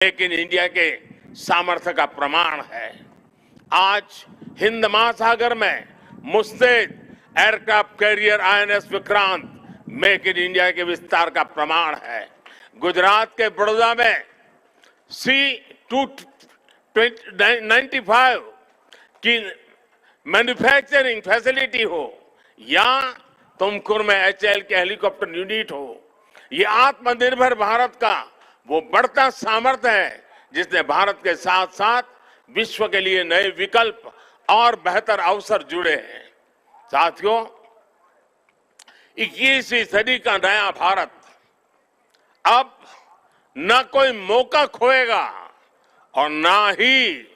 Make in India के सामर्थ्य का प्रमाण है। आज हिंद महासागर में मुस्तैद aircraft carrier INS Vikrant make in India के विस्तार का प्रमाण है। गुजरात के बड़ौदा में C-295 की मैन्युफैक्चरिंग फैसिलिटी हो या तुमकुर में HAL के हेलीकॉप्टर यूनिट हो, ये आत्मनिर्भर भारत का वो बढ़ता सामर्थ्य है जिसने भारत के साथ साथ विश्व के लिए नए विकल्प और बेहतर अवसर जुड़े हैं। साथियों, 21वीं सदी का नया भारत अब न कोई मौका खोएगा और न ही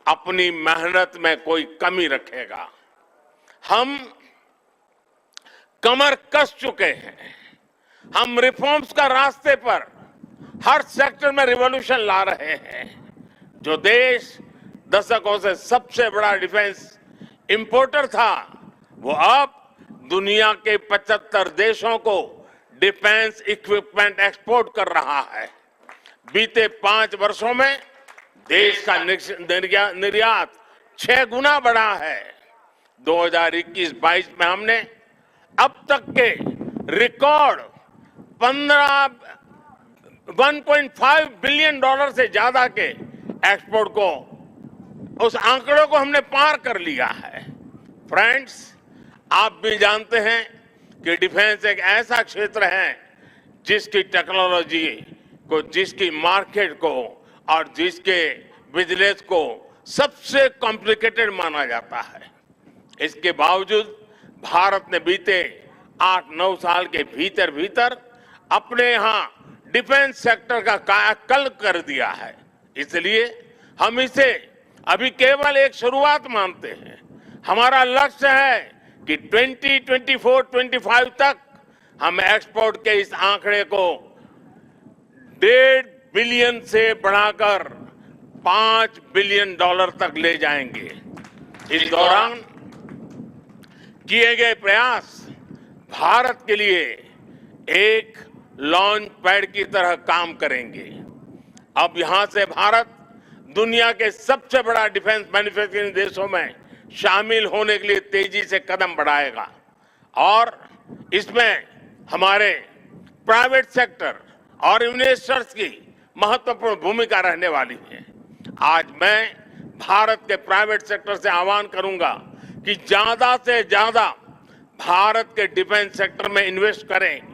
अपनी मेहनत में कोई कमी रखेगा। हम कमर कस चुके हैं। हम रिफॉर्म्स का रास्ते पर हर सेक्टर में रिवॉल्यूशन ला रहे हैं। जो देश दशकों से सबसे बड़ा डिफेंस इंपोर्टर था, वो अब दुनिया के 75 देशों को डिफेंस इक्विपमेंट एक्सपोर्ट कर रहा है। बीते 5 वर्षों में देश का निर्यात 6 गुना बढ़ा है। 2021-22 में हमने अब तक के रिकॉर्ड 1.5 बिलियन डॉलर से ज्यादा के एक्सपोर्ट को, उस आंकड़ों को हमने पार कर लिया है। फ्रेंड्स, आप भी जानते हैं कि डिफेंस एक ऐसा क्षेत्र है जिसकी टेक्नोलॉजी को, जिसकी मार्केट को और जिसके बिजनेस को सबसे कॉम्प्लिकेटेड माना जाता है। इसके बावजूद भारत ने बीते 8-9 साल के भीतर भीतर अपने यहां डिफेंस सेक्टर का कायाकल्प कर दिया है। इसलिए हम इसे अभी केवल एक शुरुआत मानते हैं। हमारा लक्ष्य है कि 2024-25 तक हम एक्सपोर्ट के इस आंकड़े को 1.5 बिलियन से बढ़ाकर 5 बिलियन डॉलर तक ले जाएंगे। इस दौरान किए गए प्रयास भारत के लिए एक लॉन्च पैड की तरह काम करेंगे। अब यहां से भारत दुनिया के सबसे बड़ा डिफेंस मैन्युफैक्चरिंग देशों में शामिल होने के लिए तेजी से कदम बढ़ाएगा और इसमें हमारे प्राइवेट सेक्टर और इन्वेस्टर्स की महत्वपूर्ण भूमिका रहने वाली है। आज मैं भारत के प्राइवेट सेक्टर से आह्वान करूंगा कि ज्यादा से ज्यादा भारत के डिफेंस सेक्टर में इन्वेस्ट करें।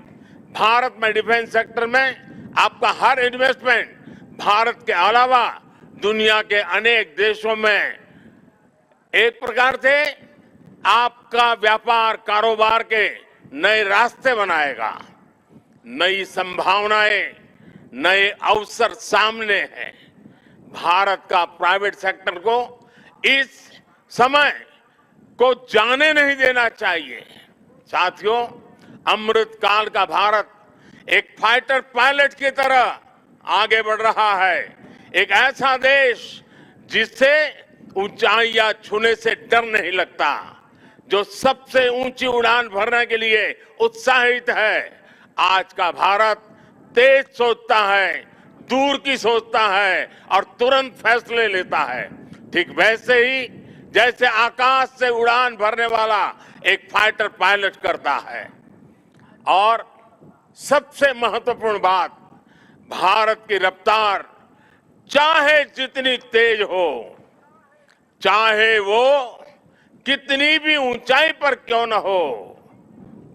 भारत में डिफेंस सेक्टर में आपका हर इन्वेस्टमेंट भारत के अलावा दुनिया के अनेक देशों में एक प्रकार से आपका व्यापार कारोबार के नए रास्ते बनाएगा। नई संभावनाएं, नए अवसर सामने हैं। भारत का प्राइवेट सेक्टर को इस समय को जाने नहीं देना चाहिए। साथियों, अमृत काल का भारत एक फाइटर पायलट की तरह आगे बढ़ रहा है। एक ऐसा देश जिससे ऊंचाइयां छूने से डर नहीं लगता, जो सबसे ऊंची उड़ान भरने के लिए उत्साहित है। आज का भारत तेज सोचता है, दूर की सोचता है और तुरंत फैसले लेता है। ठीक वैसे ही जैसे आकाश से उड़ान भरने वाला एक फाइटर पायलट करता है। और सबसे महत्वपूर्ण बात, भारत की रफ्तार चाहे जितनी तेज हो, चाहे वो कितनी भी ऊंचाई पर क्यों न हो,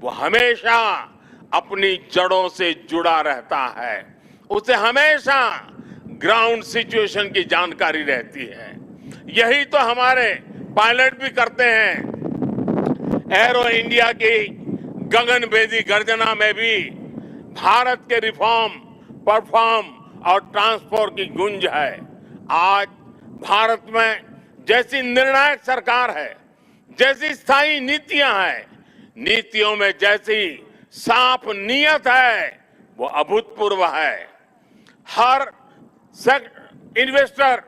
वो हमेशा अपनी जड़ों से जुड़ा रहता है। उसे हमेशा ग्राउंड सिचुएशन की जानकारी रहती है। यही तो हमारे पायलट भी करते हैं। एरो इंडिया की गगनभेदी गर्जना में भी भारत के रिफॉर्म, परफॉर्म और ट्रांसपोर्ट की गूंज है। आज भारत में जैसी निर्णायक सरकार है, जैसी स्थायी नीतियां हैं, नीतियों में जैसी साफ नीयत है, वो अभूतपूर्व है। हर इन्वेस्टर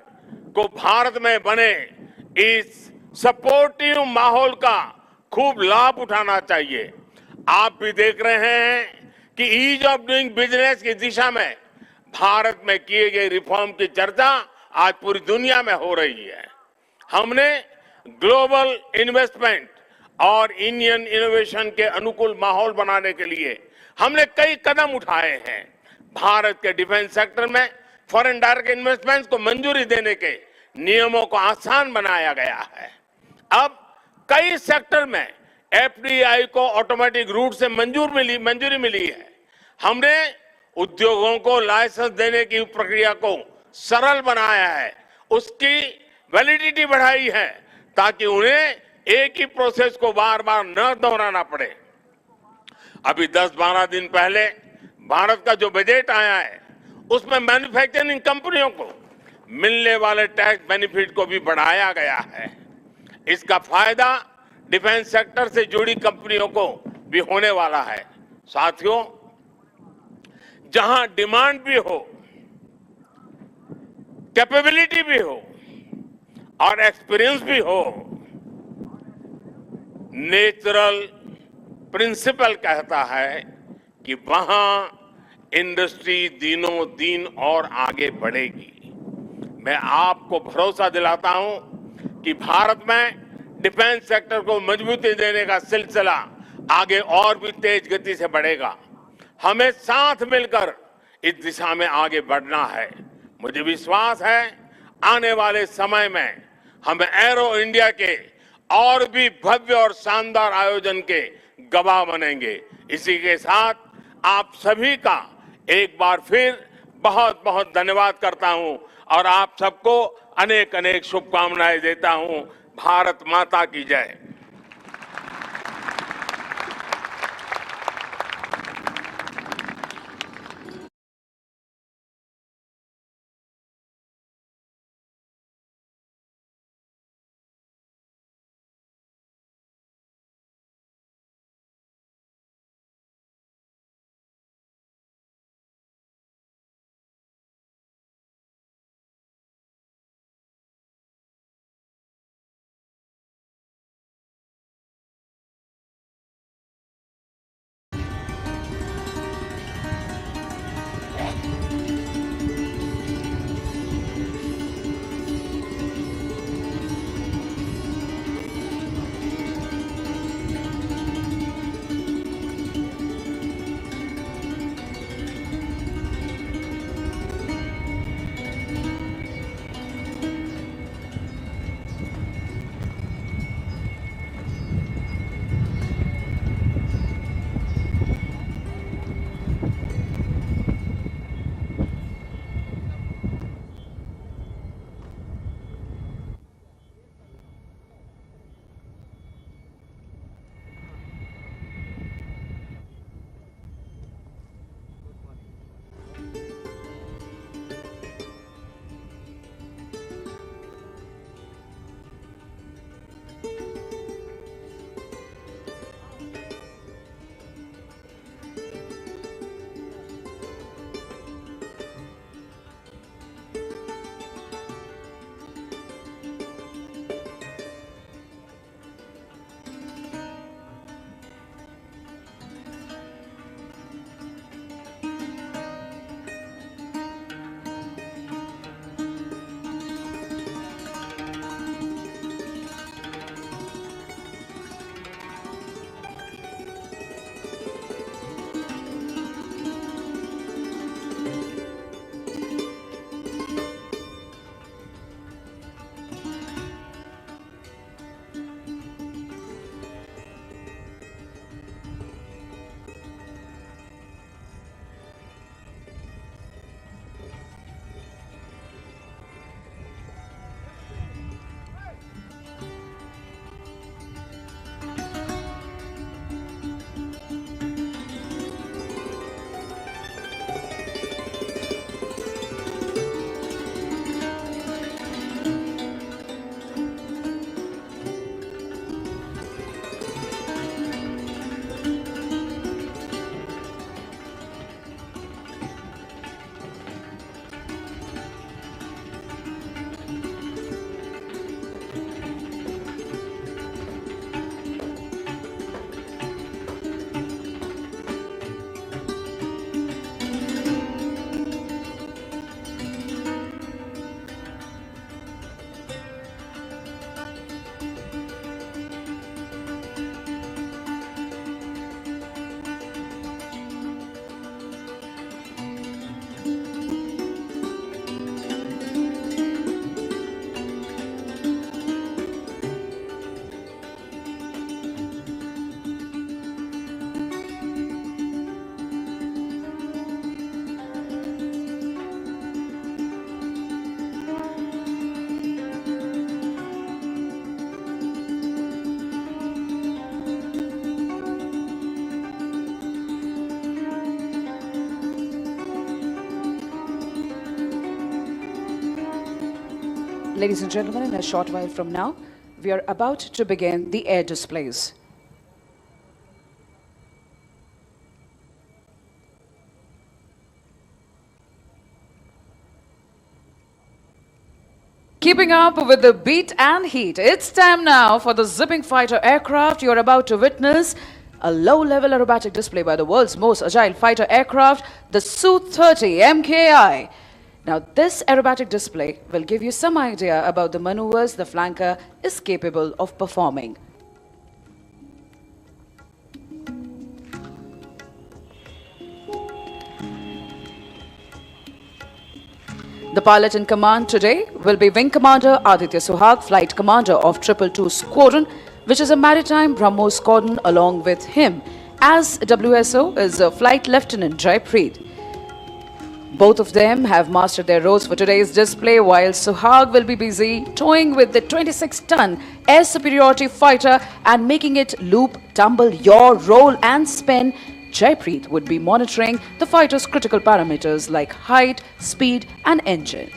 को भारत में बने इस सपोर्टिव माहौल का खूब लाभ उठाना चाहिए। आप भी देख रहे हैं कि ईज ऑफ डूइंग बिजनेस की दिशा में भारत में किए गए रिफॉर्म की चर्चा आज पूरी दुनिया में हो रही है। हमने ग्लोबल इन्वेस्टमेंट और इंडियन इनोवेशन के अनुकूल माहौल बनाने के लिए हमने कई कदम उठाए हैं। भारत के डिफेंस सेक्टर में फॉरेन डायरेक्ट इन्वेस्टमेंट्स को मंजूरी देने के नियमों को आसान बनाया गया है। अब कई सेक्टर में एफडीआई को ऑटोमेटिक रूट से मंजूरी मिली है। हमने उद्योगों को लाइसेंस देने की प्रक्रिया को सरल बनाया है, उसकी वैलिडिटी बढ़ाई है ताकि उन्हें एक ही प्रोसेस को बार बार न दोहराना पड़े। अभी 10-12 दिन पहले भारत का जो बजट आया है उसमें मैन्युफैक्चरिंग कंपनियों को मिलने वाले टैक्स बेनिफिट को भी बढ़ाया गया है। इसका फायदा डिफेंस सेक्टर से जुड़ी कंपनियों को भी होने वाला है। साथियों, जहां डिमांड भी हो, कैपेबिलिटी भी हो और एक्सपीरियंस भी हो, नेचुरल प्रिंसिपल कहता है कि वहां इंडस्ट्री दिनों दिन और आगे बढ़ेगी। मैं आपको भरोसा दिलाता हूं कि भारत में डिफेंस सेक्टर को मजबूती देने का सिलसिला आगे और भी तेज गति से बढ़ेगा। हमें साथ मिलकर इस दिशा में आगे बढ़ना है। मुझे विश्वास है आने वाले समय में हम एरो इंडिया के और भी भव्य और शानदार आयोजन के गवाह बनेंगे। इसी के साथ आप सभी का एक बार फिर बहुत बहुत धन्यवाद करता हूं और आप सबको अनेक अनेक शुभकामनाएं देता हूं। भारत माता की जय। Ladies and gentlemen, in a short while from now, we are about to begin the air displays. Keeping up with the beat and heat, it's time now for the zipping fighter aircraft. You're about to witness a low-level aerobatic display by the world's most agile fighter aircraft, the Su-30 MKI. Now, this aerobatic display will give you some idea about the maneuvers the flanker is capable of performing. The pilot in command today will be Wing Commander Aditya Suhag, Flight Commander of 222 Squadron, which is a maritime BrahMos squadron. Along with him as WSO is Flight Lieutenant Jaipreet. Both of them have mastered their roles for today's display, while Suhag will be busy toying with the 26-ton air superiority fighter and making it loop, tumble, yaw, roll and spin. Jaipreet would be monitoring the fighter's critical parameters like height, speed and engine.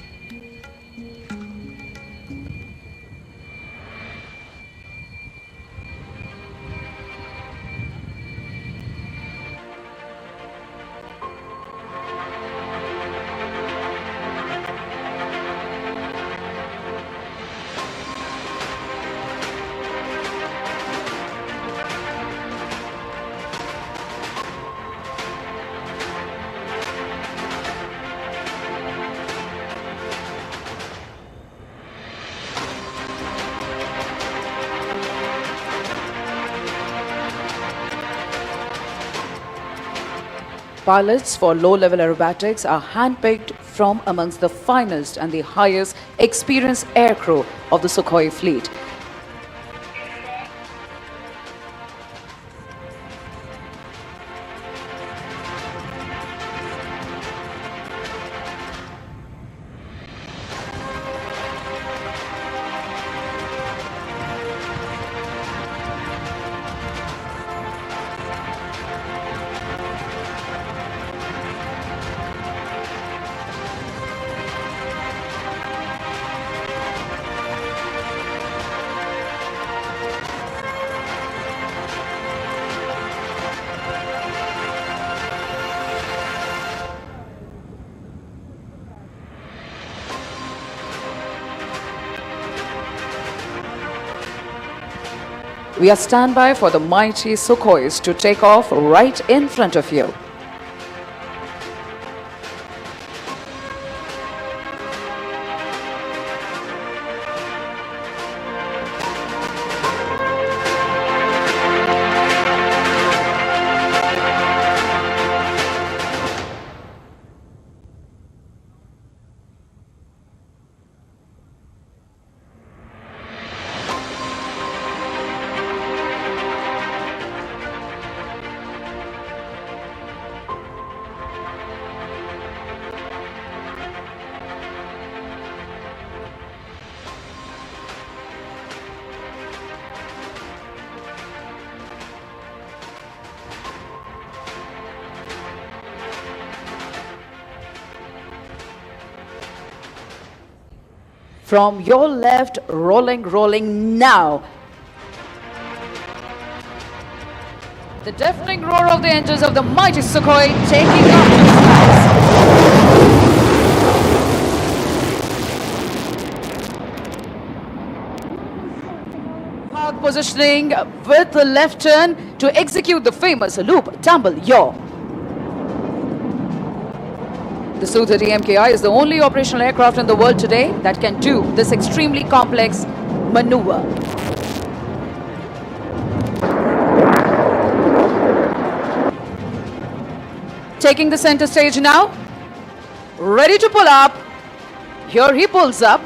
Pilots for low-level aerobatics are handpicked from amongst the finest and the highest experienced aircrew of the Sukhoi fleet. We are standby for the mighty Sukhois to take off right in front of you. From your left, rolling now. The deafening roar of the engines of the mighty Sukhoi taking up the skies. Park positioning with the left turn to execute the famous loop, tumble, yaw. The Su-30 MKI is the only operational aircraft in the world today that can do this extremely complex maneuver. Taking the center stage now, ready to pull up. Here he pulls up.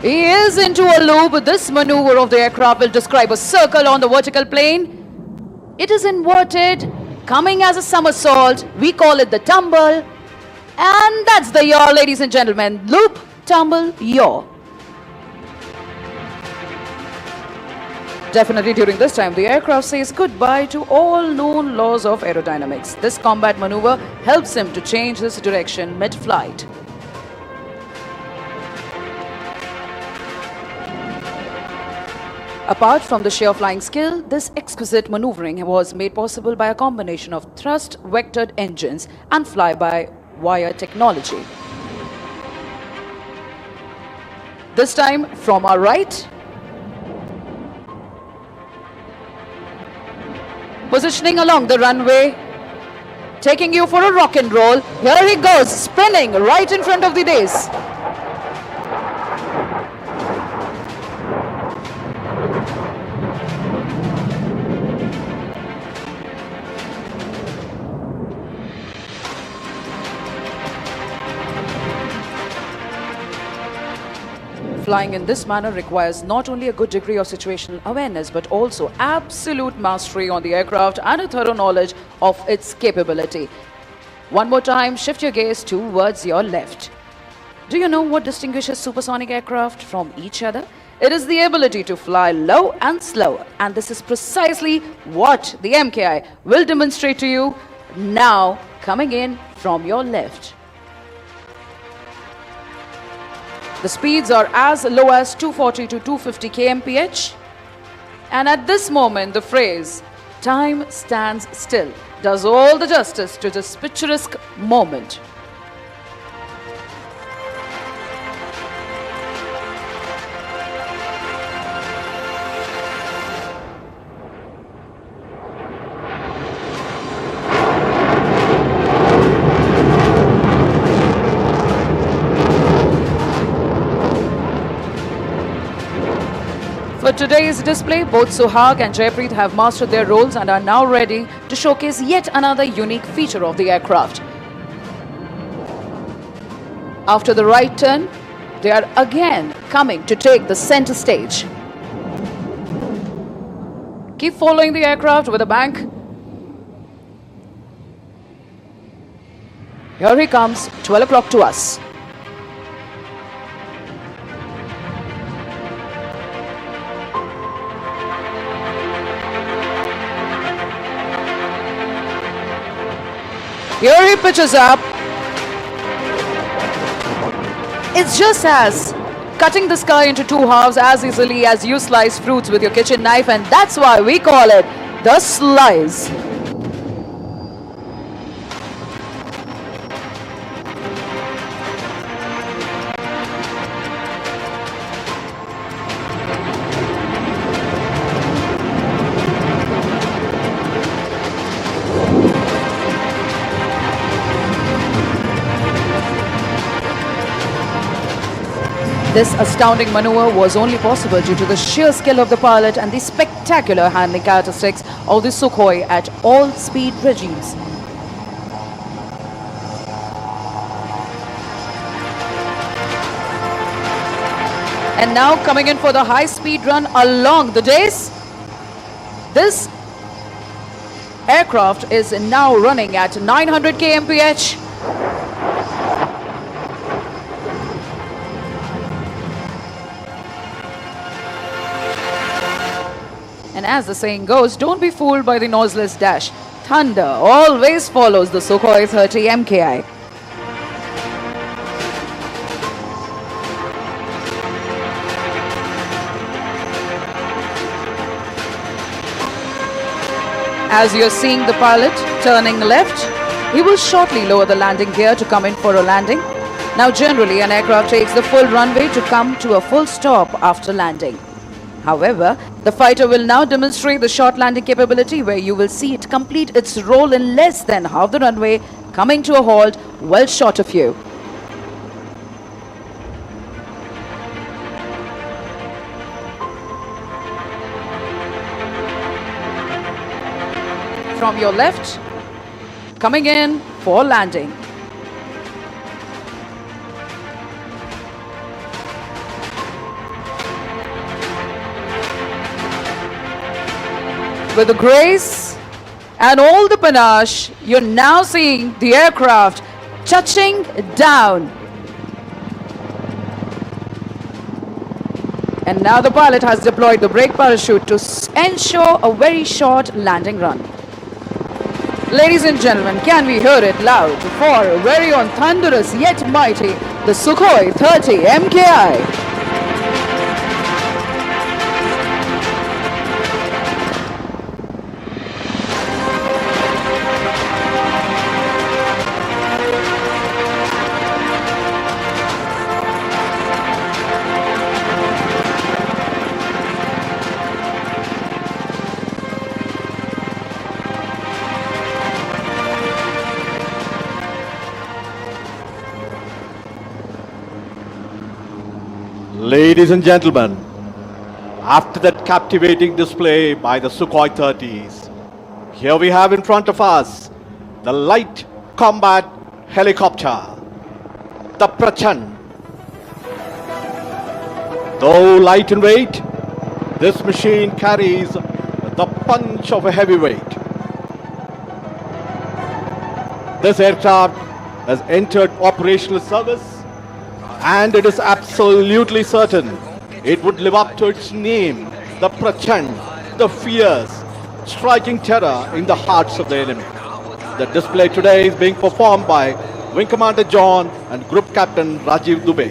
He is into a loop. This maneuver of the aircraft will describe a circle on the vertical plane. It is inverted, coming as a somersault. We call it the tumble. And that's the yaw, ladies and gentlemen. Loop, tumble, yaw. Definitely during this time, the aircraft says goodbye to all known laws of aerodynamics. This combat maneuver helps him to change his direction mid-flight. Apart from the sheer flying skill, this exquisite maneuvering was made possible by a combination of thrust-vectored engines and fly-by-wire technology. This time from our right, positioning along the runway, taking you for a rock and roll. Here he goes, spinning right in front of the dais. Flying in this manner requires not only a good degree of situational awareness but also absolute mastery on the aircraft and a thorough knowledge of its capability. One more time, shift your gaze towards your left. Do you know what distinguishes supersonic aircraft from each other? It is the ability to fly low and slow, and this is precisely what the MKI will demonstrate to you now, coming in from your left. The speeds are as low as 240 to 250 kmph. And at this moment, the phrase, "time stands still," does all the justice to this picturesque moment. For today's display, both Suhag and Jaypreet have mastered their roles and are now ready to showcase yet another unique feature of the aircraft. After the right turn, they are again coming to take the center stage. Keep following the aircraft with a bank. Here he comes, 12 o'clock to us. Here he pitches up. It's just as cutting the sky into two halves as easily as you slice fruits with your kitchen knife, and that's why we call it the slice. This astounding maneuver was only possible due to the sheer skill of the pilot and the spectacular handling characteristics of the Sukhoi at all speed regimes. And now coming in for the high-speed run along the dais. This aircraft is now running at 900 kmph. And as the saying goes, don't be fooled by the noiseless dash. Thunder always follows the Sukhoi 30 MKI. As you're seeing the pilot turning left, he will shortly lower the landing gear to come in for a landing. Now generally an aircraft takes the full runway to come to a full stop after landing. However, the fighter will now demonstrate the short landing capability where you will see it complete its roll in less than half the runway, coming to a halt well short of you. From your left, coming in for landing. With the grace and all the panache, you're now seeing the aircraft touching down. And now the pilot has deployed the brake parachute to ensure a very short landing run. Ladies and gentlemen, can we hear it loud for very on thunderous yet mighty, the Sukhoi 30 MKI. Ladies and gentlemen, after that captivating display by the Sukhoi 30s, here we have in front of us the light combat helicopter, the Prachand. Though light in weight, this machine carries the punch of a heavyweight. This aircraft has entered operational service, and it is absolutely certain it would live up to its name, the Prachand, the fierce, striking terror in the hearts of the enemy. The display today is being performed by Wing Commander John and Group Captain Rajiv Dubey.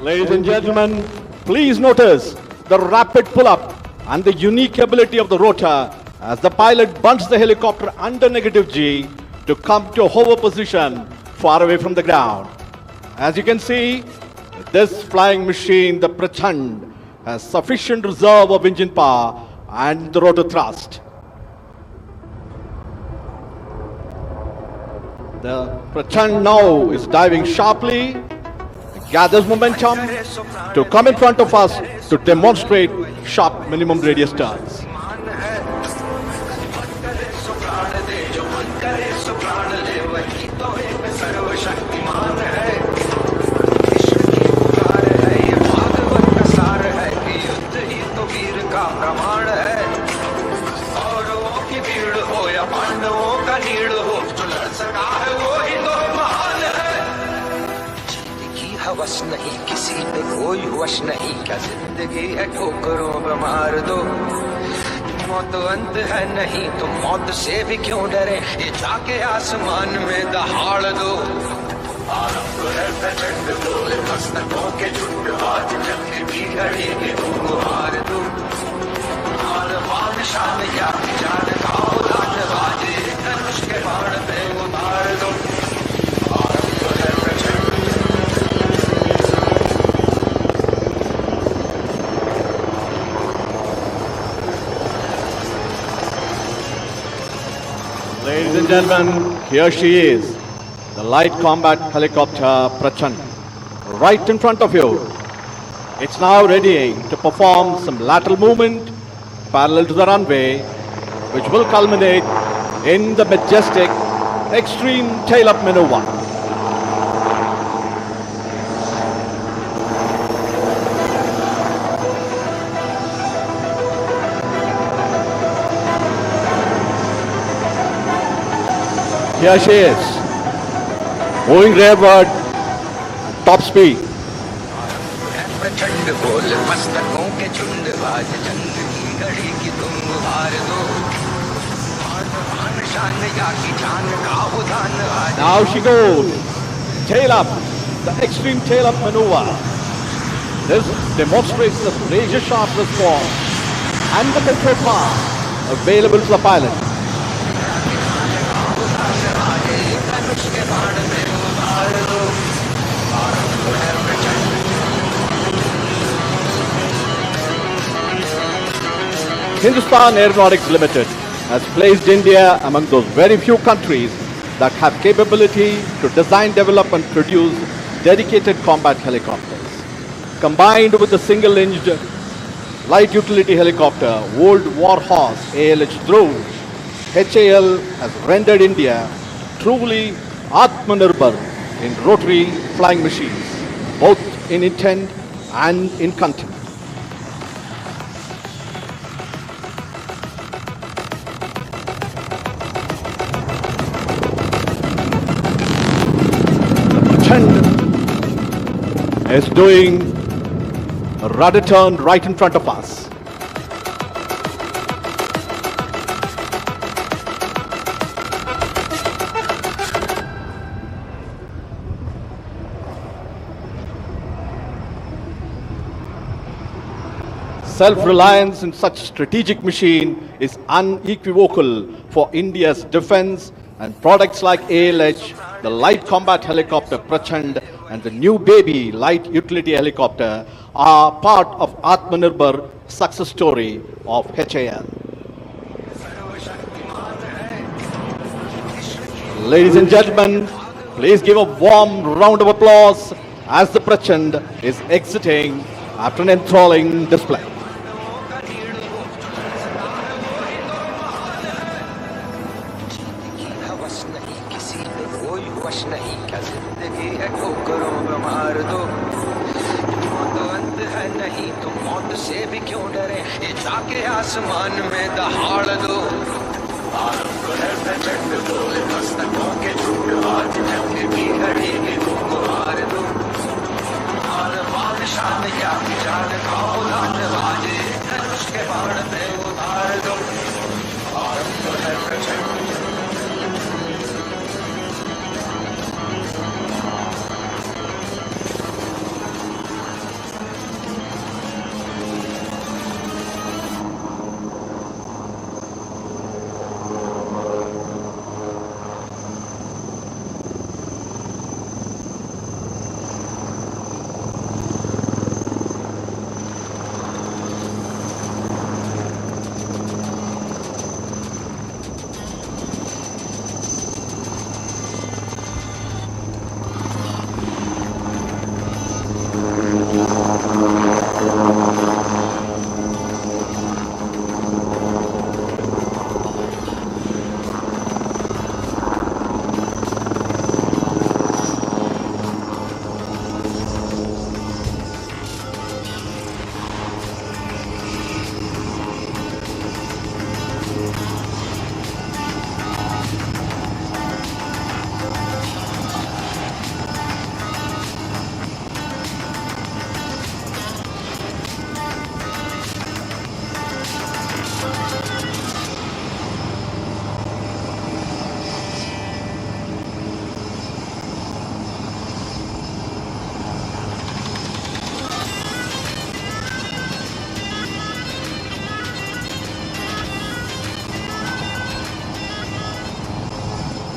Ladies and gentlemen, please notice the rapid pull-up and the unique ability of the rotor as the pilot bunts the helicopter under negative G to come to a hover position far away from the ground. As you can see, this flying machine, the Prachand, has sufficient reserve of engine power and the rotor thrust. The Prachand now is diving sharply, gathers momentum to come in front of us to demonstrate sharp minimum radius turns. हवस नहीं किसी पे कोई वश नहीं क्या जिंदगी है ठोकरों पे मार दो मौत अंत है नहीं तो मौत से भी क्यों डरे ये जाके आसमान में दहाड़ दो आरंभ है प्रचंड बोले मस्तकों के झुंड आज जंग की घड़ी की तुम हार दो आन शान या जान का उदान बाजे धनुष के बाण पे उतार दो Ladies and gentlemen, here she is, the light combat helicopter Prachand, right in front of you. It's now readying to perform some lateral movement parallel to the runway, which will culminate in the majestic extreme tail-up maneuver. Here she is, moving rearward, top speed. प्रचंड बोल मस्तकों के झुंड आज जंग की घड़ी की तुम हार दो आन शान या की जान का उदान आज Now she goes, tail up, the extreme tail up maneuver. This demonstrates the razor sharp response and the control path available to the pilot. धनुष के बाण में उतार दो भारत को है प्रचंड Hindustan Aeronautics Limited has placed India among those very few countries that have capability to design, develop and produce dedicated combat helicopters. Combined with the single-engine light utility helicopter Old Warhorse ALH Dhruv, HAL has rendered India truly Atmanirbhar in rotary flying machines, both in intent and in content. Is doing a rudder turn right in front of us. Self-reliance in such strategic machine is unequivocal for India's defense, and products like ALH, the light combat helicopter Prachand and the new baby light utility helicopter are part of Atmanirbhar success story of HAL. Ladies and gentlemen, please give a warm round of applause as the Prachand is exiting after an enthralling display. हवस नहीं किसी पे कोई वश नहीं क्या जिंदगी है ठोकरों में मार दो मौत अंत है नहीं तो मौत से भी क्यों डरे ये जाके आसमान में दहाड़ दो भारत को है प्रचंड बोले मस्तकों के झूठ आज जंग की घड़ी में तुमको हार दो और बादशाह में क्या की जान खाओ लाट बाजे धनुष के बाण पे उतार दो भारत को है प्रचंड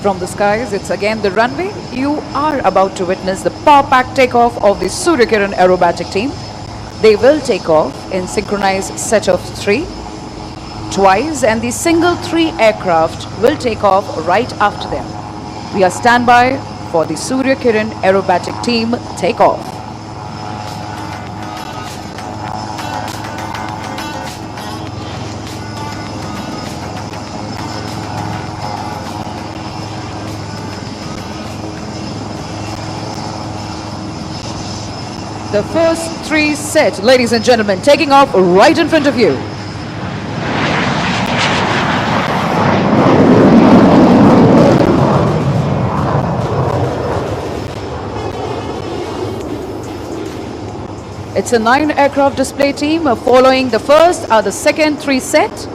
From the skies, it's again the runway. You are about to witness the power-packed takeoff of the Surya Kiran aerobatic team. They will take off in synchronized set of 3 twice, and the single 3 aircraft will take off right after them. We are standby for the Surya Kiran aerobatic team takeoff. The first 3 set, ladies and gentlemen, taking off right in front of you. It's a 9 aircraft display team. Following the first are the second 3 set.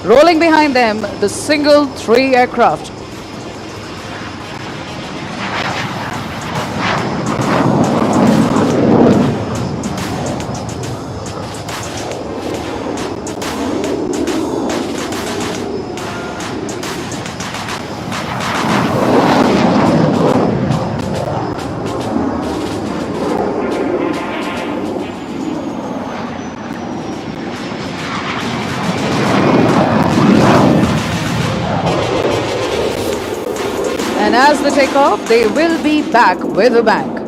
Rolling behind them, the single 3 aircraft. takeoff, they will be back with a bang.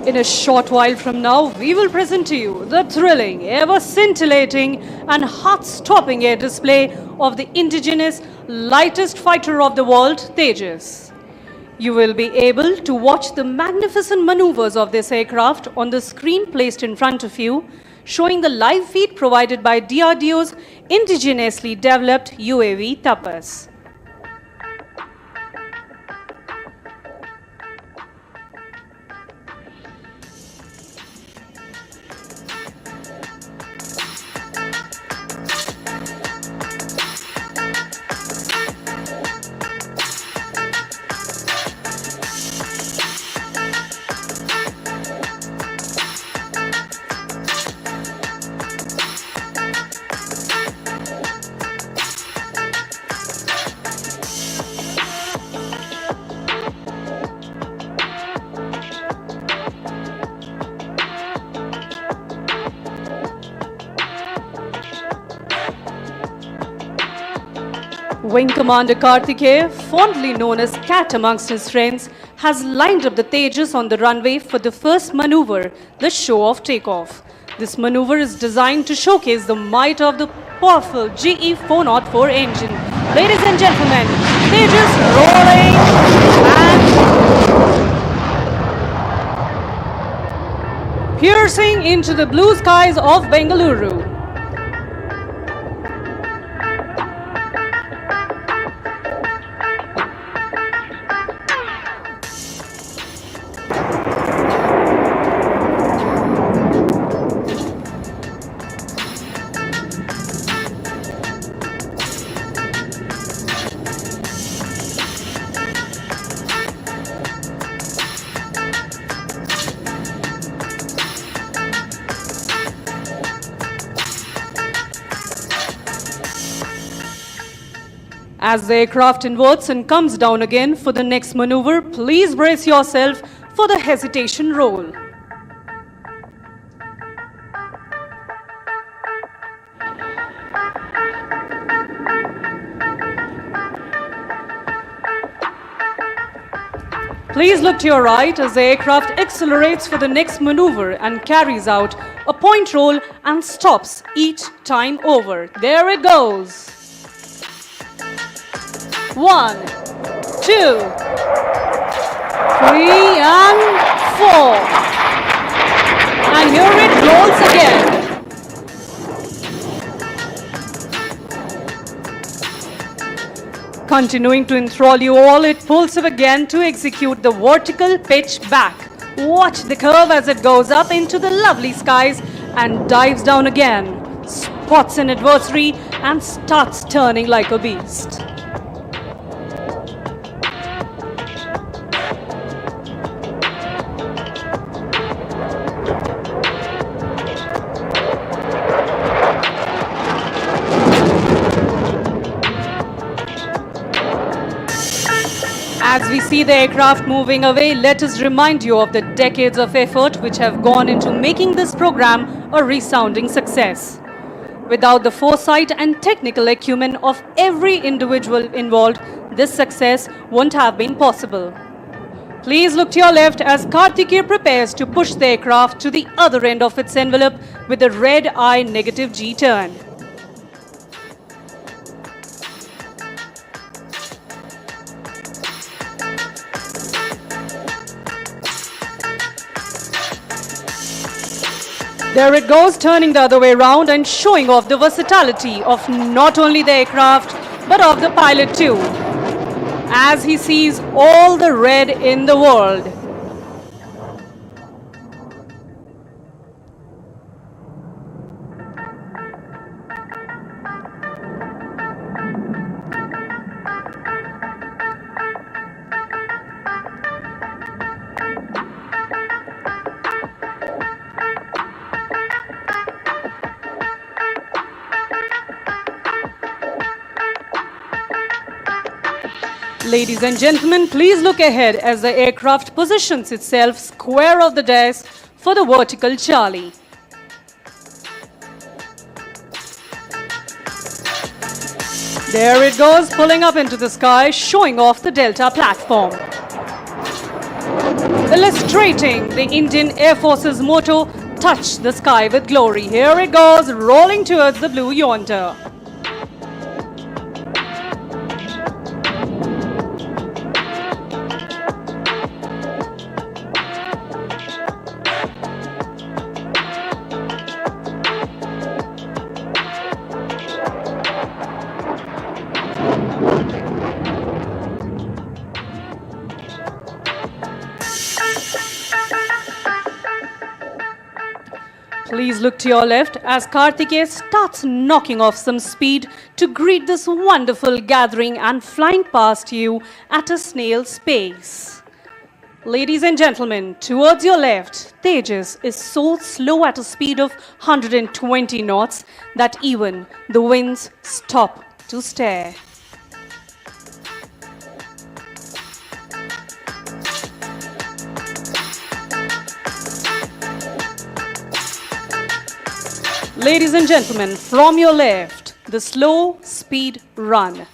In a short while from now, we will present to you the thrilling, ever-scintillating and heart-stopping air display of the indigenous lightest fighter of the world, Tejas. You will be able to watch the magnificent maneuvers of this aircraft on the screen placed in front of you, showing the live feed provided by DRDO's indigenously developed UAV Tapas. Wing Commander Kartikeya, fondly known as Cat amongst his friends, has lined up the Tejas on the runway for the first maneuver, the show-off takeoff. This maneuver is designed to showcase the might of the powerful GE 404 engine. Ladies and gentlemen, Tejas rolling and piercing into the blue skies of Bengaluru. As the aircraft inverts and comes down again for the next maneuver, please brace yourself for the hesitation roll. Please look to your right as the aircraft accelerates for the next maneuver and carries out a point roll and stops each time over. There it goes. 1, 2, 3, and 4. And here it rolls again. Continuing to enthrall you all, it pulls up again to execute the vertical pitch back. Watch the curve as it goes up into the lovely skies and dives down again, spots an adversary and starts turning like a beast. As we see the aircraft moving away, let us remind you of the decades of effort which have gone into making this program a resounding success. Without the foresight and technical acumen of every individual involved, this success wouldn't have been possible. Please look to your left as Kartikeya prepares to push the aircraft to the other end of its envelope with a red eye negative G turn. There it goes, turning the other way around and showing off the versatility of not only the aircraft, but of the pilot too, as he sees all the red in the world. Ladies and gentlemen, please look ahead as the aircraft positions itself square of the desk for the vertical Charlie. There it goes, pulling up into the sky, showing off the Delta platform. Illustrating the Indian Air Force's motto, touch the sky with glory. Here it goes, rolling towards the blue yonder. Please look to your left as Karthikeya starts knocking off some speed to greet this wonderful gathering and flying past you at a snail's pace. Ladies and gentlemen, towards your left, Tejas is so slow at a speed of 120 knots that even the winds stop to stare. Ladies and gentlemen, from your left, the slow speed run.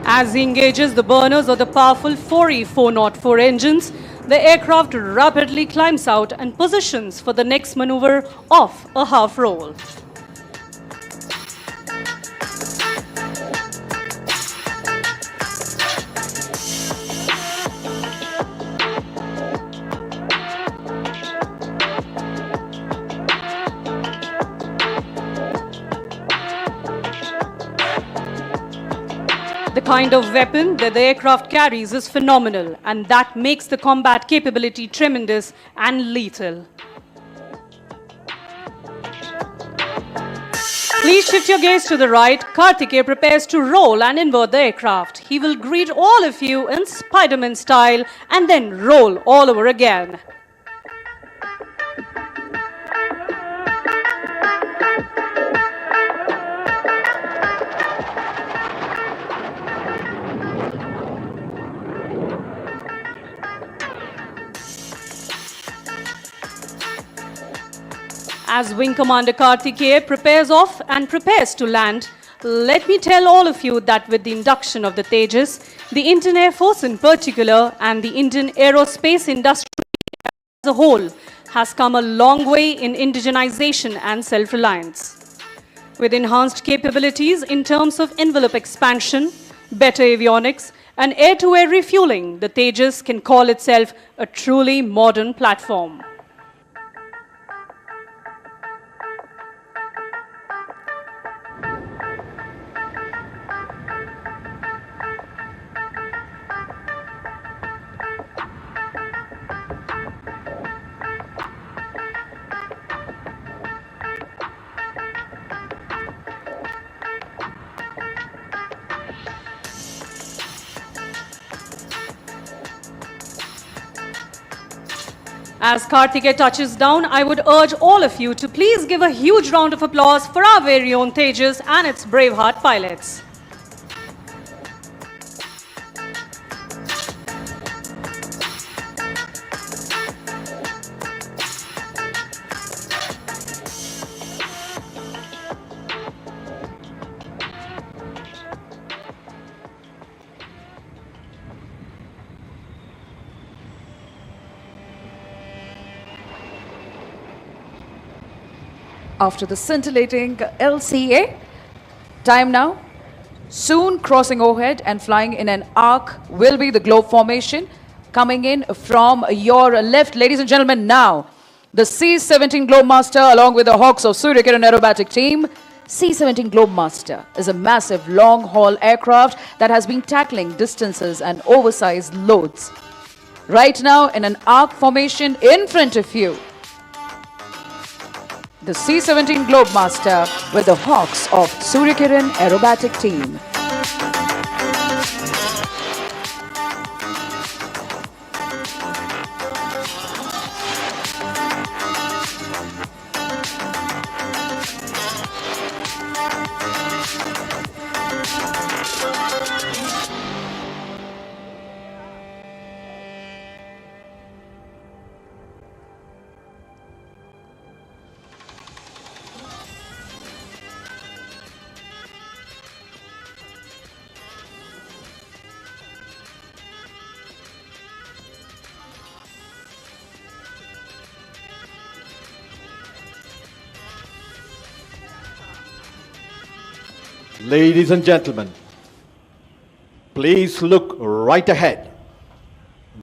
As he engages the burners of the powerful 4E404 engines, the aircraft rapidly climbs out and positions for the next maneuver of a half roll. The kind of weapon that the aircraft carries is phenomenal, and that makes the combat capability tremendous and lethal. Please shift your gaze to the right. Karthikeya prepares to roll and invert the aircraft. He will greet all of you in Spider-Man style and then roll all over again. As Wing Commander Karthikeya prepares off and prepares to land, let me tell all of you that with the induction of the Tejas, the Indian Air Force in particular and the Indian aerospace industry as a whole has come a long way in indigenization and self-reliance. With enhanced capabilities in terms of envelope expansion, better avionics, and air-to-air refueling, the Tejas can call itself a truly modern platform. As Karthikeya touches down, I would urge all of you to please give a huge round of applause for our very own Tejas and its braveheart pilots. After the scintillating LCA, time now, soon crossing overhead and flying in an arc will be the globe formation coming in from your left. Ladies and gentlemen, now the C-17 Globemaster along with the Hawks of Suryakiran aerobatic team. C-17 Globemaster is a massive long-haul aircraft that has been tackling distances and oversized loads. Right now in an arc formation in front of you, the C-17 Globemaster with the Hawks of Suryakiran Aerobatic Team. Ladies and gentlemen, please look right ahead.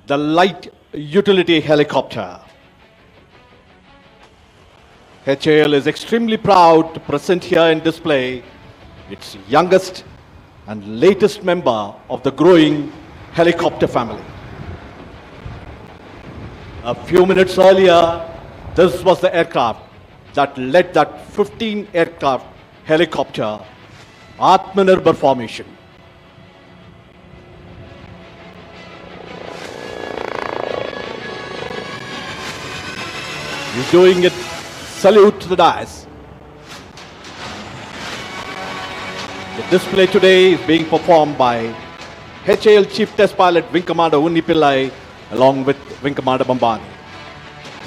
The light utility helicopter. HAL is extremely proud to present here in display its youngest and latest member of the growing helicopter family. A few minutes earlier, this was the aircraft that led that 15 aircraft helicopter Atmanirbhar formation. He's doing it. Salute to the dais. The display today is being performed by HAL Chief Test Pilot Wing Commander Unni Pillai along with Wing Commander Bambani.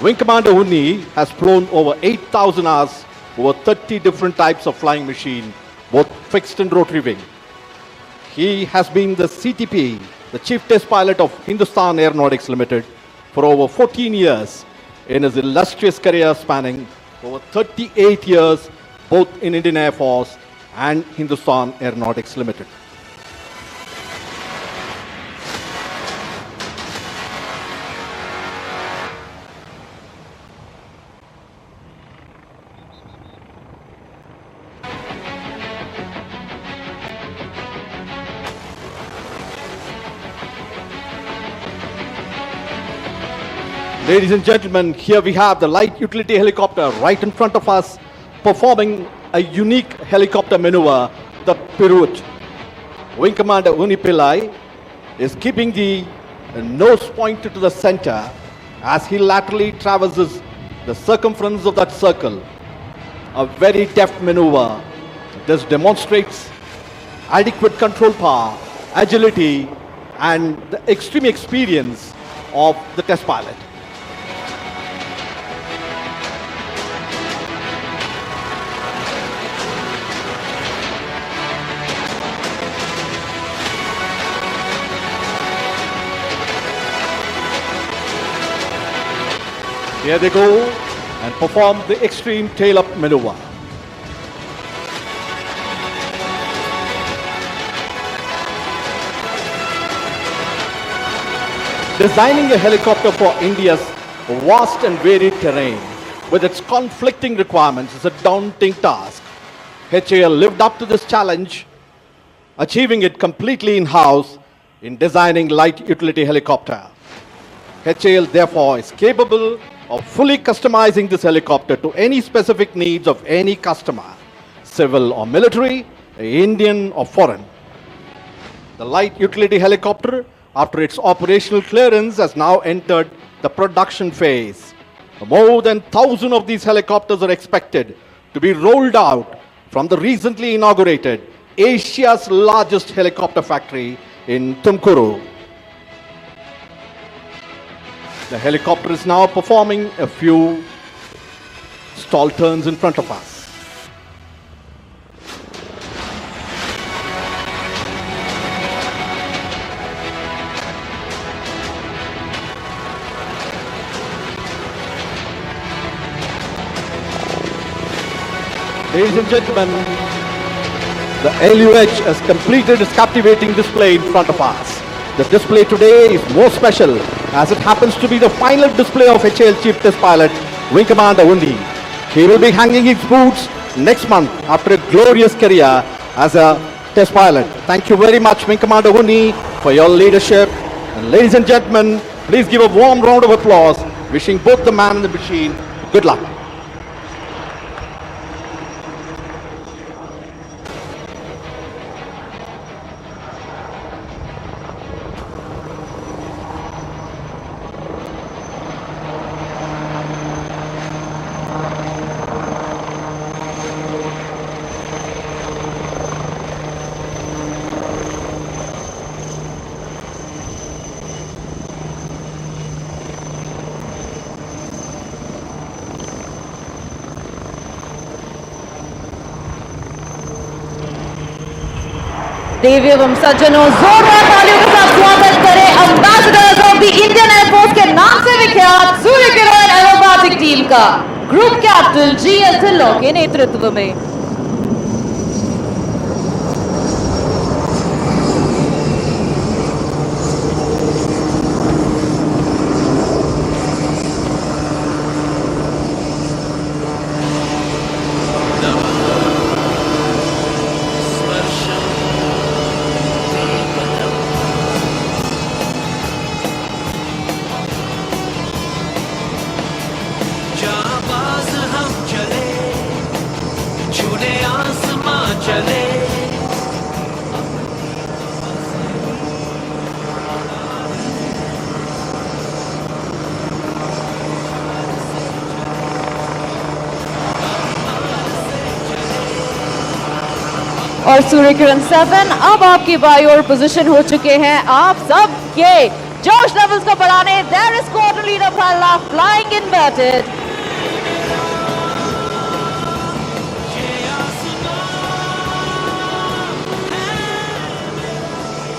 Wing Commander Unni has flown over 8,000 hours over 30 different types of flying machine, both fixed and rotary wing. He has been the CTP, the Chief Test Pilot of Hindustan Aeronautics Limited, for over 14 years in his illustrious career spanning over 38 years both in Indian Air Force and Hindustan Aeronautics Limited. Ladies and gentlemen, here we have the light utility helicopter right in front of us performing a unique helicopter maneuver, the pirouette. Wing Commander Unni Pillai is keeping the nose pointed to the center as he laterally traverses the circumference of that circle. A very deft maneuver. This demonstrates adequate control power, agility, and the extreme experience of the test pilot. Here they go and perform the extreme tail-up maneuver. Designing a helicopter for India's vast and varied terrain with its conflicting requirements is a daunting task. HAL lived up to this challenge, achieving it completely in-house in designing light utility helicopter. HAL therefore is capable of fully customizing this helicopter to any specific needs of any customer, civil or military, Indian or foreign. The light utility helicopter, after its operational clearance, has now entered the production phase. More than 1,000 of these helicopters are expected to be rolled out from the recently inaugurated Asia's largest helicopter factory in Tumkuru. The helicopter is now performing a few stall turns in front of us. Ladies and gentlemen, the LUH has completed its captivating display in front of us. The display today is more special as it happens to be the final display of HAL Chief Test Pilot Wing Commander Unni. He will be hanging his boots next month after a glorious career as a test pilot. Thank you very much, Wing Commander Unni, for your leadership. And ladies and gentlemen, please give a warm round of applause, wishing both the man and the machine good luck. देवी एवं सज्जनों, जोरदार तालियों के साथ स्वागत करें ambassadors of the Indian air force के नाम से विख्यात सूर्य किरण एरोबैटिक टीम का ग्रुप कैप्टन जी.एल. ढिल्लों के नेतृत्व में। और सूर्य किरण 7 अब आपकी बाई ओर पोजीशन हो चुके हैं। आप सब के जोश लेवल्स को बढ़ाने देयर इज स्क्वाड्रन लीडर पहला फ्लाइंग इन्वर्टेड।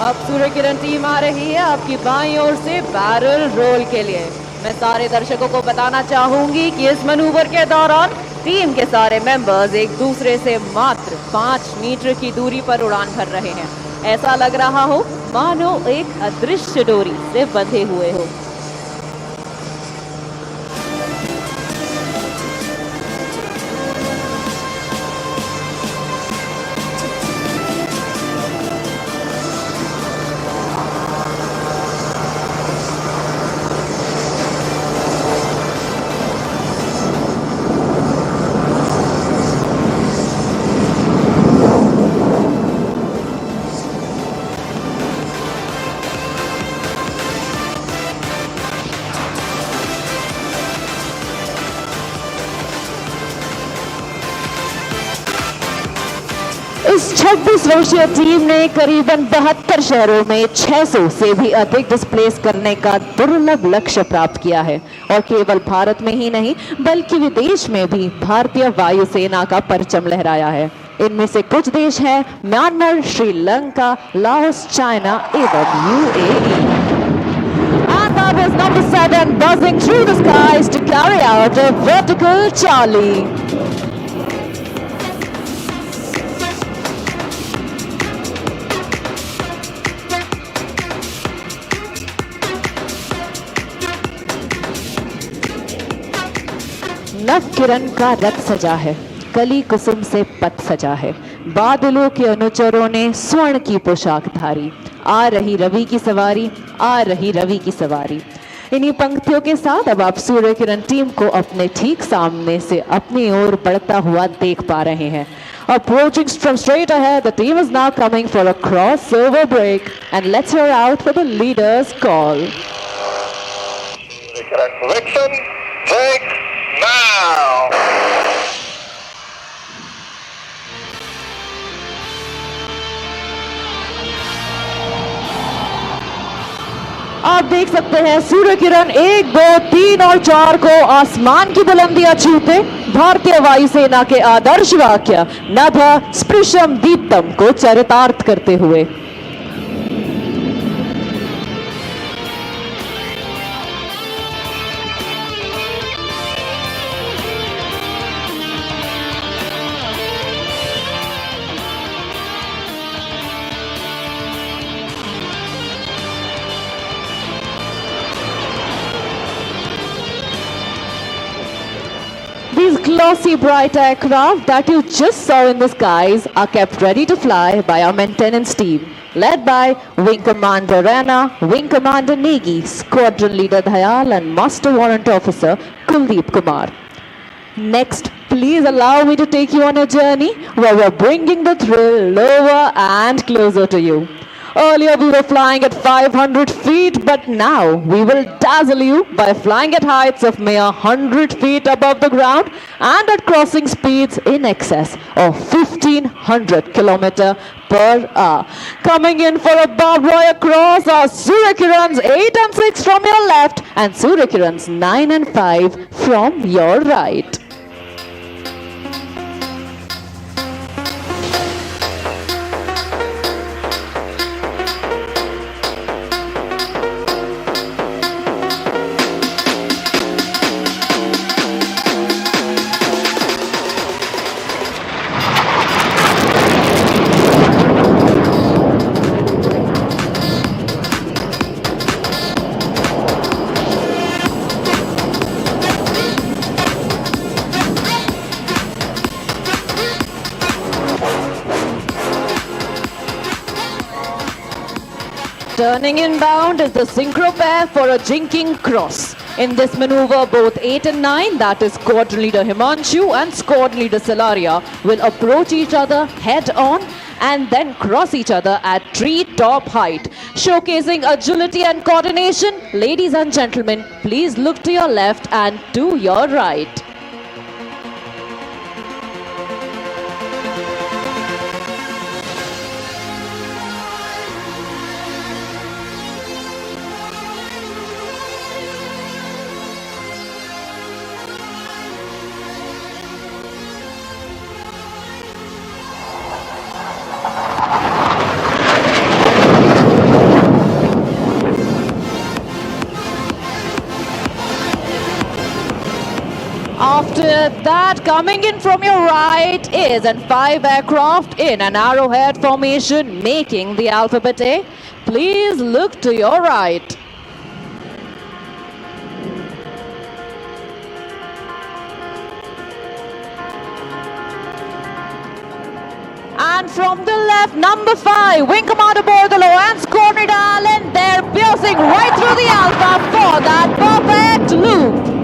अब सूर्य किरण टीम आ रही है आपकी बाईं ओर से बैरल रोल के लिए। मैं सारे दर्शकों को बताना चाहूंगी कि इस मैनूवर के दौरान टीम के सारे मेंबर्स एक दूसरे से मात्र 5 मीटर की दूरी पर उड़ान भर रहे हैं। ऐसा लग रहा हो मानो एक अदृश्य डोरी से बंधे हुए हो। इस 26 वर्षीय टीम ने करीबन 72 शहरों में 600 से भी अधिक डिस्प्लेस करने का दुर्लभ लक्ष्य प्राप्त किया है और केवल भारत में ही नहीं बल्कि विदेश में भी भारतीय वायुसेना का परचम लहराया है। इनमें से कुछ देश हैं म्यांमार, श्रीलंका, लाओस, चाइना एवं UAE. And that is number 7 buzzing through the skies to carry out a vertical Charlie. नव किरण का रथ सजा है, कली कुसुम से पथ सजा है, बादलों के अनुचरों ने स्वर्ण की पोशाक धारी, आ रही रवि की सवारी, आ रही रवि की सवारी। इन्हीं पंक्तियों के साथ अब आप सूर्य किरण टीम को अपने ठीक सामने से अपनी ओर बढ़ता हुआ देख पा रहे हैं। Approaching from straight ahead, the team is now coming for a crossover break, and let's hear out for the leader's call. Correction, break now. आप देख सकते हैं सूर्य किरण 1, 2, 3 और 4 को आसमान की बुलंदियां छूते भारतीय वायुसेना के आदर्श वाक्य नभ स्पृशम दीप्तम को चरितार्थ करते हुए। These glossy bright aircraft that you just saw in the skies are kept ready to fly by our maintenance team, led by Wing Commander Rana, Wing Commander Negi, Squadron Leader Dayal and Master Warrant Officer Kuldeep Kumar. Next, please allow me to take you on a journey where we're bringing the thrill lower and closer to you. Earlier we were flying at 500 feet, but now we will dazzle you by flying at heights of mere 100 feet above the ground and at crossing speeds in excess of 1500 km per hour. Coming in for a barbed wire cross are Surya Kirans 8 and 6 from your left and Surya Kirans 9 and 5 from your right. Turning inbound is the synchro pair for a jinking cross. In this maneuver, both 8 and 9, that is squadron leader Himanshu and squadron leader Salaria, will approach each other head on and then cross each other at tree top height, showcasing agility and coordination. Ladies and gentlemen, please look to your left and to your right. After that, coming in from your right is an 5 aircraft in an arrowhead formation making the alphabet A. Please look to your right. And from the left, number 5, Wing Commander Bordalo and Squadron Allen, they're piercing right through the alpha for that perfect loop.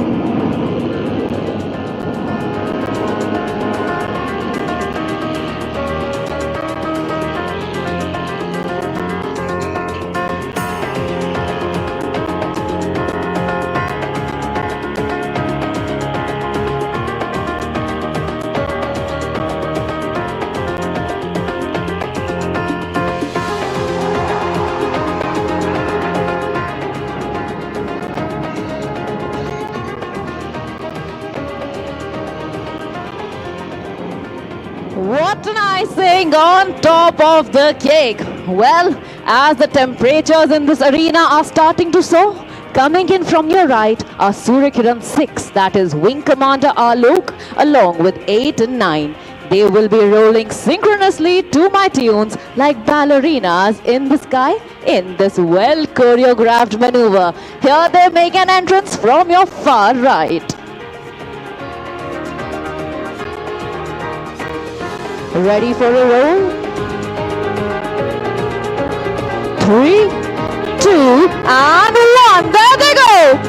What an icing on top of the cake. Well, as the temperatures in this arena are starting to soar, coming in from your right are Suryakiran 6, that is Wing Commander Alok, along with 8 and 9. They will be rolling synchronously to my tunes like ballerinas in the sky in this well choreographed maneuver. Here they make an entrance from your far right. Ready for a roll? 3, 2, and 1. There they go!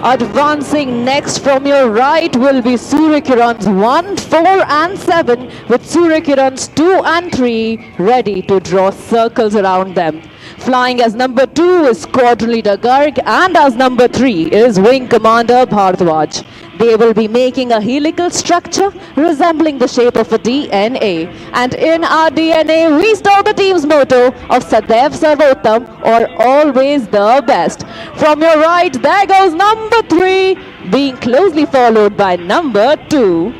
Advancing next from your right will be Suryakirans 1, 4 and 7 with Suryakirans 2 and 3 ready to draw circles around them. Flying as number 2 is Squadron Leader Garg and as number 3 is Wing Commander Bhardwaj. They will be making a helical structure resembling the shape of a DNA. And in our DNA, we store the team's motto of Sadaiv Sarvottam, or always the best. From your right, there goes number 3, being closely followed by number 2.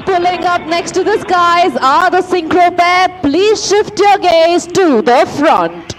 Pulling up next to the skies are the synchro pair. Please shift your gaze to the front.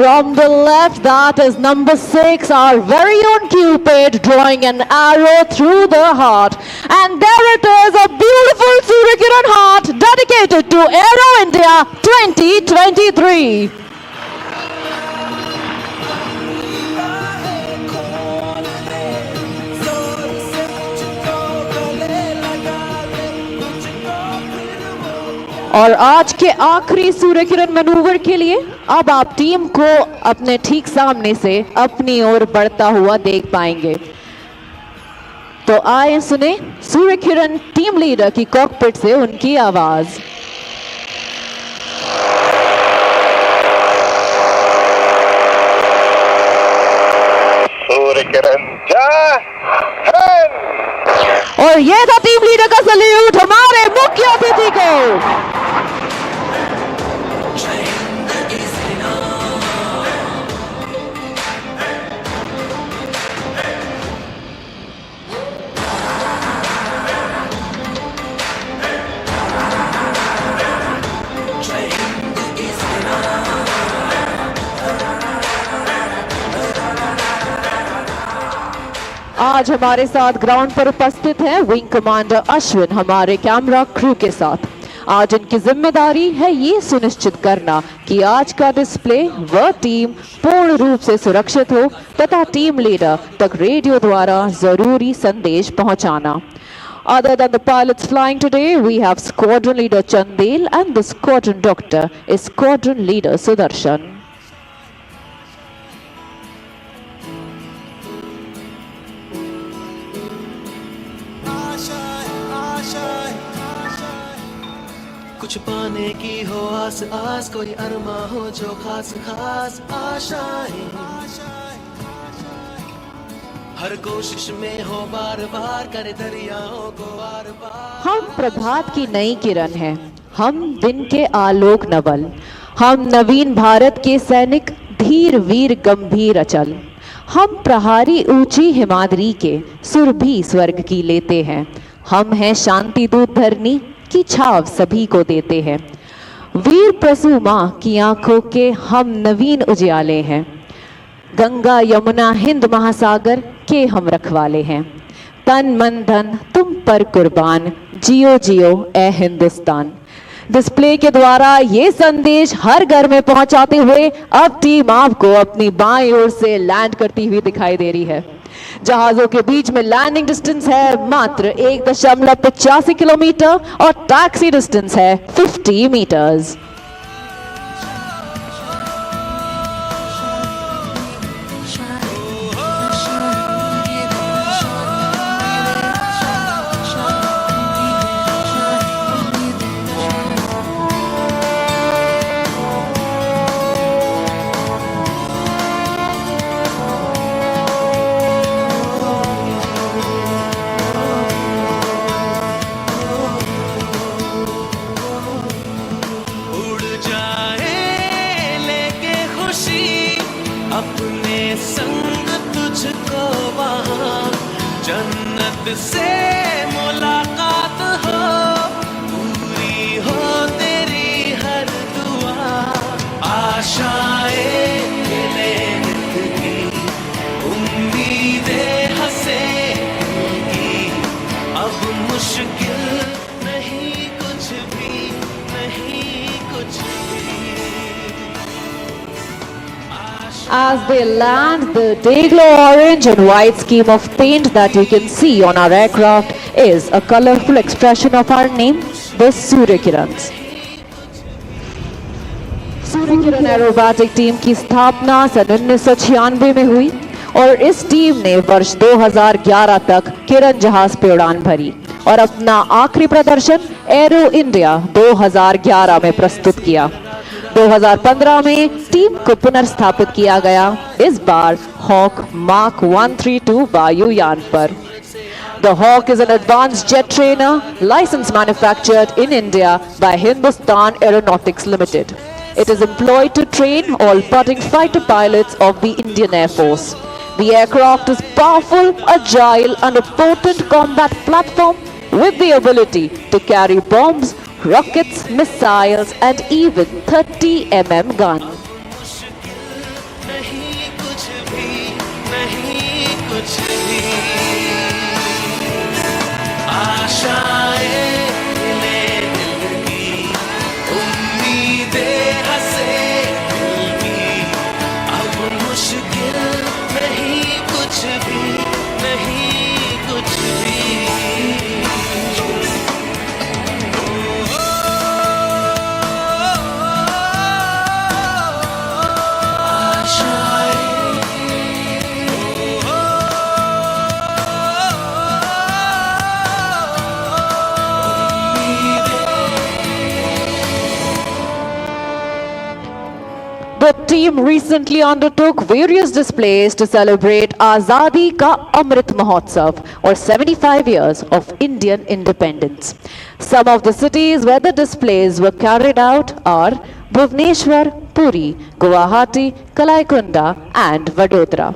From the left, that is number 6, our very own Cupid, drawing an arrow through the heart. And there it is, a beautiful Suryakiran heart dedicated to Aero India 2023. और आज के आखिरी सूर्यकिरण manoeuvre के लिए अब आप team को अपने ठीक सामने से अपनी ओर बढ़ता हुआ देख पाएंगे। तो आए सुने सूर्य किरण टीम लीडर की कॉकपिट से उनकी आवाज। सूर्य किरण जय हिंद। और ये था टीम लीडर का सल्यूट हमारे मुख्य अतिथि को। आज हमारे साथ ग्राउंड पर उपस्थित है विंग कमांडर अश्विन हमारे कैमरा क्रू के साथ। आज इनकी जिम्मेदारी है ये सुनिश्चित करना कि आज का डिस्प्ले व टीम पूर्ण रूप से सुरक्षित हो तथा टीम लीडर तक रेडियो द्वारा जरूरी संदेश पहुंचाना। Other than the pilots flying today, we have Squadron Leader Chandel and the Squadron Doctor is Squadron Leader Sudarshan. कुछ पाने की हो आस आस, कोई अरमा हो जो खास खास आशाएं, हर कोशिश में हो बार बार करे दरियाओं को बार बार। हम प्रभात की नई किरण हैं, हम दिन के आलोक नवल, हम नवीन भारत के सैनिक धीर वीर गंभीर अचल, हम प्रहारी ऊंची हिमाद्री के सुरभि स्वर्ग की लेते हैं, हम हैं शांति दूत धरनी की छाव सभी को देते हैं, वीर प्रसू माँ की आंखों के हम नवीन उजियाले हैं, गंगा यमुना हिंद महासागर के हम रखवाले हैं, तन मन धन तुम पर कुर्बान, जियो जियो ए हिंदुस्तान। डिस्प्ले के द्वारा ये संदेश हर घर में पहुंचाते हुए अब टीम आपको अपनी बाईं ओर से लैंड करती हुई दिखाई दे रही है। जहाजों के बीच में लैंडिंग डिस्टेंस है मात्र 1.85 किलोमीटर और टैक्सी डिस्टेंस है 50 मीटर्स। से मुलाकात हो, पूरी हो तेरी हर दुआ, आशाएं मिले की, उम्मीदें हंसे की, अब मुश्किल नहीं कुछ भी, नहीं कुछ भी। As they land, the day-glow orange and white scheme of paint that you can see on our aircraft is a colorful expression of our name, the Surya Kirans. Surya Kiran aerobatic team की स्थापना सन 1996 में हुई और इस टीम ने वर्ष 2011 तक किरण जहाज पे उड़ान भरी और अपना आखिरी प्रदर्शन एरो इंडिया 2011 में प्रस्तुत किया। 2015 में टीम को पुनर्स्थापित किया गया, इस बार हॉक मार्क 132 वायुयान पर। The Hawk is an advanced jet trainer licensed manufactured in India by Hindustan Aeronautics Limited. It is employed to train all budding fighter pilots of the Indian Air Force. The aircraft is powerful, agile and a potent combat platform with the ability to carry bombs, rockets, missiles and even 30 mm gun. नहीं कुछ भी, नहीं कुछ भी, आशाएं मिले दिल की, उम्मीदें हंसे दिल की, अब मुश्किल नहीं कुछ भी, नहीं कुछ भी। team recently undertook various displays to celebrate Azadi Ka Amrit Mahotsav, or 75 years of Indian independence. Some of the cities where the displays were carried out are Bhubaneswar, Puri, Guwahati, Kalaikunda and Vadodara.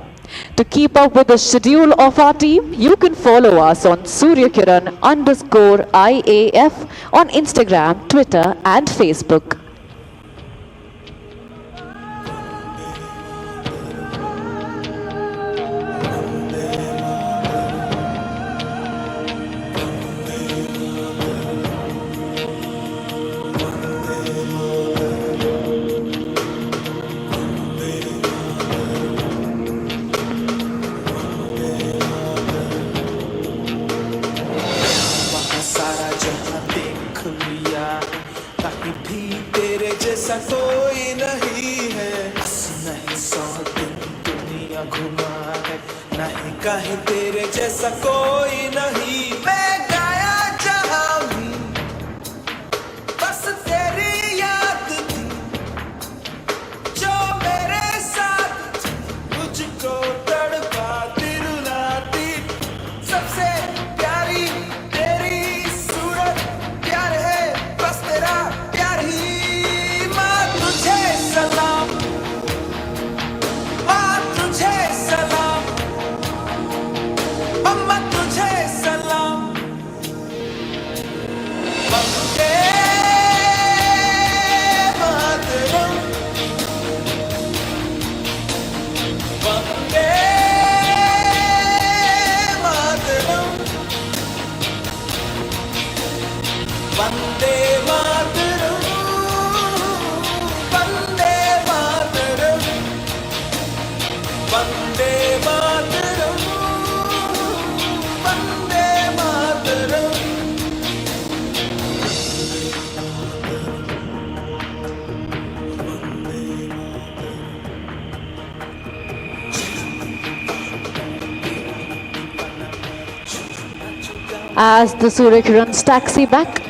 To keep up with the schedule of our team, you can follow us on Suryakiran_IAF on Instagram, Twitter and Facebook. सारा जहां देख लिया, कहीं भी तेरे जैसा कोई नहीं है। बस नहीं 100 दिन दुनिया घुमा है, नहीं कहीं तेरे जैसा कोई नहीं। मैं गाया जहां भी बस तेरी याद थी, जो मेरे साथ थी, मुझको तड़पाती रुलाती। सबसे प्यारी तेरी सूरत, प्यार है बस तेरा प्यार ही। माँ तुझे सलाम, माँ तुझे सलाम, अम्मा तुझे सलाम। Vande Mataram, Vande Mataram, Vande Mataram, Vande Mataram, Vande Mataram, Vande Mataram. As the Suryakirans taxi back,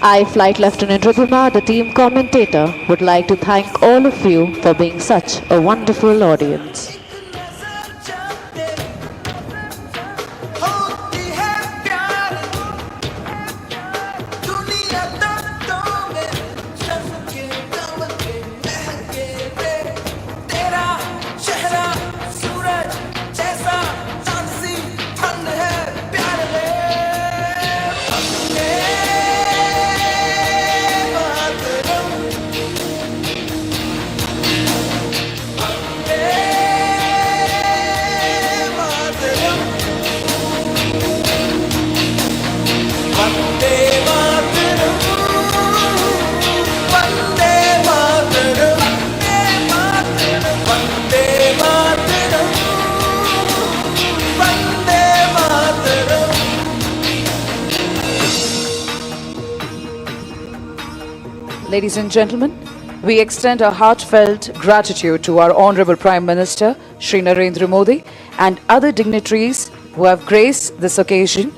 I, Flight Lieutenant Rudhima, the team commentator, would like to thank all of you for being such a wonderful audience. होती है प्यार दुनिया दर्दों में, चमके दमके महके रे। तेरा चेहरा सूरज जैसा, चांद सी ठंड है प्यार में। Vande Mataram, Vande Mataram, Vande Mataram, Vande Mataram, Vande Mataram, Vande Mataram. Ladies and gentlemen, we extend our heartfelt gratitude to our Honorable Prime Minister, Shri Narendra Modi, and other dignitaries who have graced this occasion.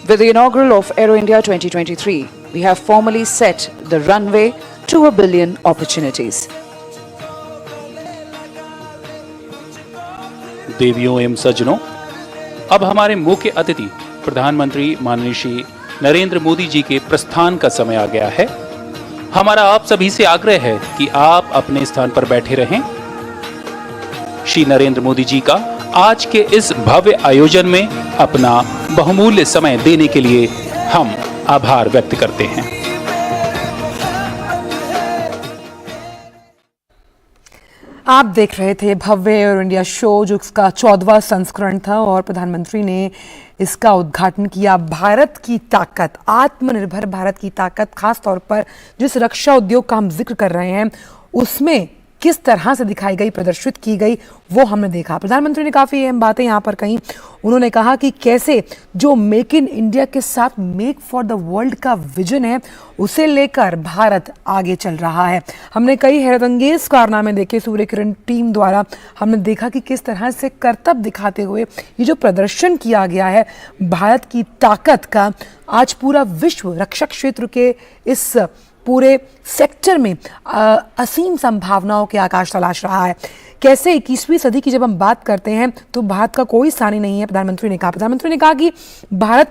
With the inaugural of Aero India 2023, we have formally set the runway to 1 billion opportunities. देवियों एवं सज्जनों, अब हमारे मुख्य अतिथि प्रधानमंत्री माननीय श्री नरेंद्र मोदी जी के प्रस्थान का समय आ गया है। हमारा आप सभी से आग्रह है कि आप अपने स्थान पर बैठे रहें। श्री नरेंद्र मोदी जी का आज के इस भव्य आयोजन में अपना बहुमूल्य समय देने के लिए हम आभार व्यक्त करते हैं। आप देख रहे थे भव्य एयर इंडिया शो, जो इसका 14वां संस्करण था और प्रधानमंत्री ने इसका उद्घाटन किया। भारत की ताकत, आत्मनिर्भर भारत की ताकत, खास तौर पर जिस रक्षा उद्योग का हम जिक्र कर रहे हैं उसमें किस तरह से दिखाई गई, प्रदर्शित की गई, वो हमने देखा। प्रधानमंत्री ने काफ़ी अहम बातें यहाँ पर कहीं। उन्होंने कहा कि कैसे जो मेक इन इंडिया के साथ मेक फॉर द वर्ल्ड का विजन है, उसे लेकर भारत आगे चल रहा है। हमने कई हैरतअंगेज कारनामे देखे सूर्यकिरण टीम द्वारा। हमने देखा कि किस तरह से करतब दिखाते हुए ये जो प्रदर्शन किया गया है भारत की ताकत का, आज पूरा विश्व रक्षा क्षेत्र के इस पूरे सेक्टर में असीम संभावनाओं के आकाश तलाश रहा है। कैसे 21वीं सदी की जब हम बात करते हैं तो भारत का कोई स्थान ही नहीं है, प्रधानमंत्री ने कहा कि भारत